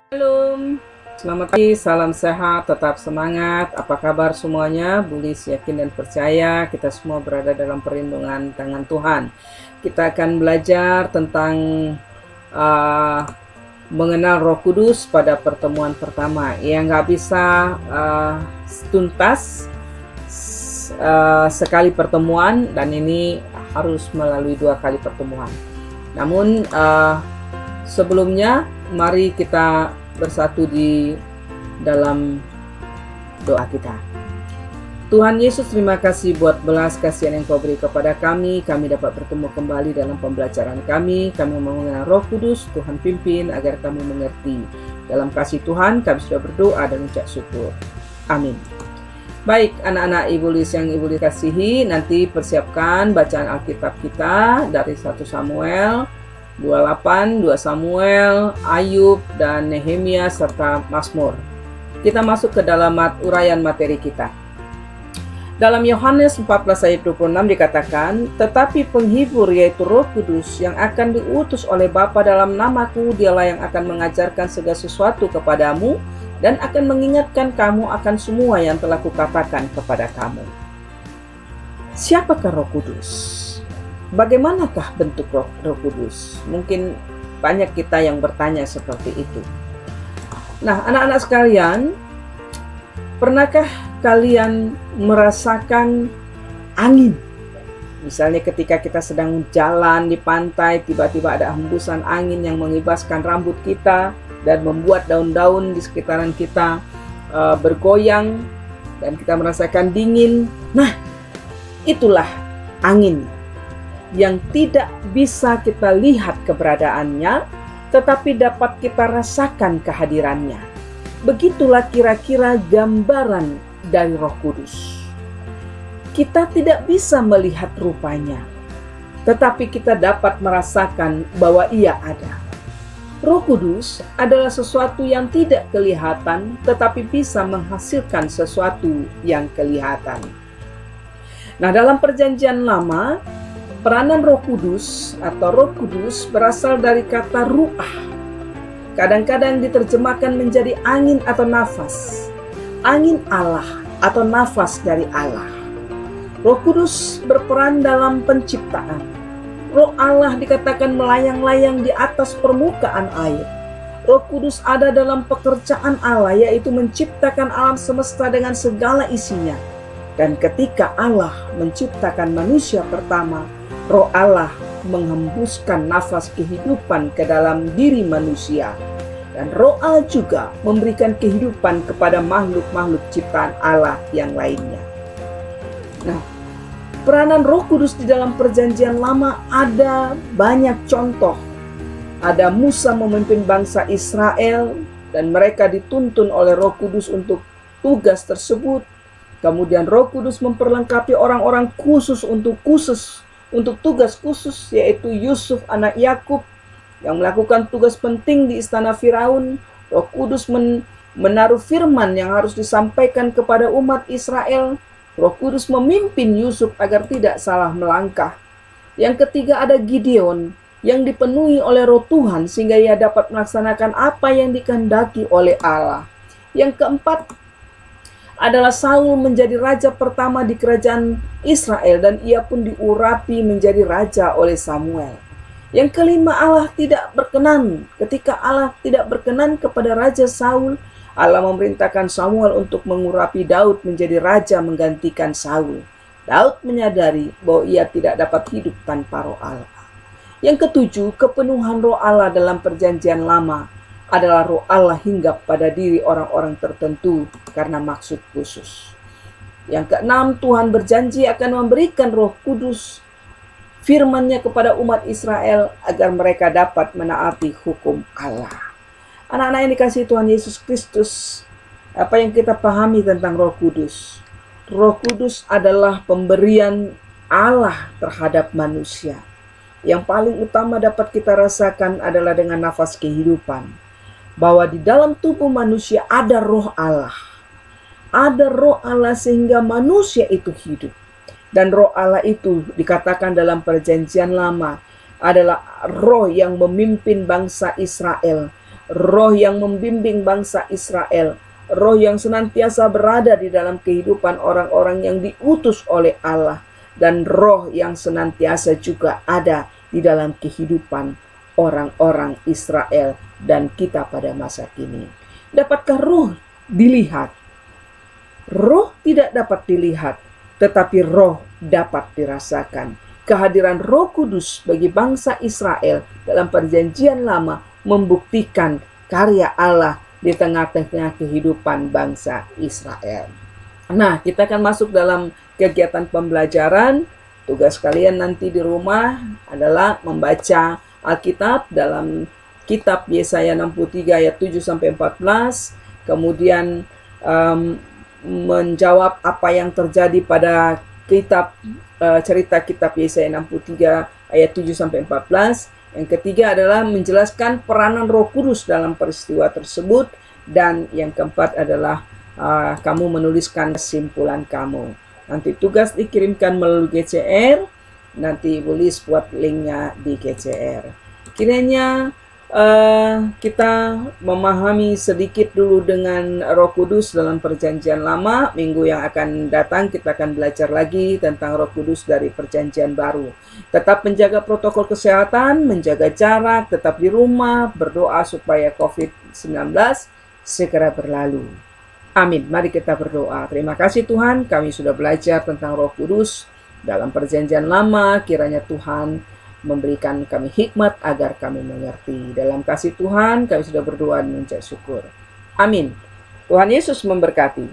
Halo, selamat pagi, salam sehat, tetap semangat. Apa kabar semuanya? Bulis yakin dan percaya kita semua berada dalam perlindungan tangan Tuhan. Kita akan belajar tentang uh, mengenal Roh Kudus pada pertemuan pertama. Yang nggak bisa tuntas sekali pertemuan, dan ini harus melalui 2 kali pertemuan. Namun sebelumnya, mari kita bersatu di dalam doa kita. Tuhan Yesus, terima kasih buat belas kasihan yang Kau beri kepada kami. Kami dapat bertemu kembali dalam pembelajaran kami. Kami mengenal Roh Kudus, Tuhan pimpin agar kami mengerti. Dalam kasih Tuhan, kami sudah berdoa dan ucap syukur. Amin. Baik, anak-anak Ibu Lis yang Ibu Lis kasihi, nanti persiapkan bacaan Alkitab kita dari 1 Samuel 28, 2 Samuel, Ayub, dan Nehemia, serta Mazmur. Kita masuk ke dalam uraian materi kita. Dalam Yohanes 14 ayat 26 dikatakan, "Tetapi penghibur yaitu Roh Kudus yang akan diutus oleh Bapa dalam namaku, dialah yang akan mengajarkan segala sesuatu kepadamu dan akan mengingatkan kamu akan semua yang telah kukatakan kepada kamu." Siapakah Roh Kudus? Bagaimanakah bentuk Roh Kudus? Mungkin banyak kita yang bertanya seperti itu. Nah, anak-anak sekalian, pernahkah kalian merasakan angin? Misalnya ketika kita sedang jalan di pantai, tiba-tiba ada hembusan angin yang mengibaskan rambut kita dan membuat daun-daun di sekitaran kita bergoyang dan kita merasakan dingin. Nah, itulah angin yang tidak bisa kita lihat keberadaannya, tetapi dapat kita rasakan kehadirannya. Begitulah kira-kira gambaran dari Roh Kudus. Kita tidak bisa melihat rupanya, tetapi kita dapat merasakan bahwa ia ada. Roh Kudus adalah sesuatu yang tidak kelihatan, tetapi bisa menghasilkan sesuatu yang kelihatan. Nah, dalam Perjanjian Lama, peranan Roh Kudus atau Roh Kudus berasal dari kata ruah. Kadang-kadang diterjemahkan menjadi angin atau nafas. Angin Allah atau nafas dari Allah. Roh Kudus berperan dalam penciptaan. Roh Allah dikatakan melayang-layang di atas permukaan air. Roh Kudus ada dalam pekerjaan Allah, yaitu menciptakan alam semesta dengan segala isinya. Dan ketika Allah menciptakan manusia pertama, Roh Allah menghembuskan nafas kehidupan ke dalam diri manusia. Dan Roh Allah juga memberikan kehidupan kepada makhluk-makhluk ciptaan Allah yang lainnya. Nah, peranan Roh Kudus di dalam Perjanjian Lama ada banyak contoh. Ada Musa memimpin bangsa Israel dan mereka dituntun oleh Roh Kudus untuk tugas tersebut. Kemudian Roh Kudus memperlengkapi orang-orang khusus untuk tugas khusus, yaitu Yusuf anak Yakub yang melakukan tugas penting di istana Firaun. Roh Kudus menaruh firman yang harus disampaikan kepada umat Israel. Roh Kudus memimpin Yusuf agar tidak salah melangkah. Yang ketiga ada Gideon yang dipenuhi oleh Roh Tuhan sehingga ia dapat melaksanakan apa yang dikehendaki oleh Allah. Yang keempat adalah Saul menjadi raja pertama di kerajaan Israel dan ia pun diurapi menjadi raja oleh Samuel. Yang kelima, Allah tidak berkenan. Ketika Allah tidak berkenan kepada Raja Saul, Allah memerintahkan Samuel untuk mengurapi Daud menjadi raja menggantikan Saul. Daud menyadari bahwa ia tidak dapat hidup tanpa Roh Allah. Yang ketujuh, kepenuhan Roh Allah dalam Perjanjian Lama adalah Roh Allah hinggap pada diri orang-orang tertentu karena maksud khusus. Yang keenam, Tuhan berjanji akan memberikan Roh Kudus firman-Nya kepada umat Israel agar mereka dapat menaati hukum Allah. Anak-anak yang dikasihi Tuhan Yesus Kristus, apa yang kita pahami tentang Roh Kudus? Roh Kudus adalah pemberian Allah terhadap manusia. Yang paling utama dapat kita rasakan adalah dengan nafas kehidupan. Bahwa di dalam tubuh manusia ada Roh Allah. Ada Roh Allah sehingga manusia itu hidup. Dan Roh Allah itu dikatakan dalam Perjanjian Lama adalah roh yang memimpin bangsa Israel roh yang membimbing bangsa Israel, roh yang senantiasa berada di dalam kehidupan orang-orang yang diutus oleh Allah, dan roh yang senantiasa juga ada di dalam kehidupan orang-orang Israel dan kita pada masa kini. Dapatkah roh dilihat? Roh tidak dapat dilihat, tetapi roh dapat dirasakan. Kehadiran Roh Kudus bagi bangsa Israel dalam Perjanjian Lama membuktikan karya Allah di tengah-tengah kehidupan bangsa Israel. Nah, kita akan masuk dalam kegiatan pembelajaran. Tugas kalian nanti di rumah adalah membaca Alkitab dalam kitab Yesaya 63 ayat 7-14, kemudian menjawab apa yang terjadi pada cerita kitab Yesaya 63 ayat 7-14. Yang ketiga adalah menjelaskan peranan Roh Kudus dalam peristiwa tersebut. Dan yang keempat adalah kamu menuliskan kesimpulan kamu. Nanti tugas dikirimkan melalui GCR. Nanti boleh buat linknya di GCR. Kiranya kita memahami sedikit dulu dengan Roh Kudus dalam Perjanjian Lama. Minggu yang akan datang kita akan belajar lagi tentang Roh Kudus dari Perjanjian Baru. Tetap menjaga protokol kesehatan, menjaga jarak, tetap di rumah, berdoa supaya COVID-19 segera berlalu. Amin. Mari kita berdoa. Terima kasih Tuhan, kami sudah belajar tentang Roh Kudus dalam Perjanjian Lama. Kiranya Tuhan memberikan kami hikmat agar kami mengerti. Dalam kasih Tuhan kami sudah berdoa dan mengucap syukur. Amin. Tuhan Yesus memberkati.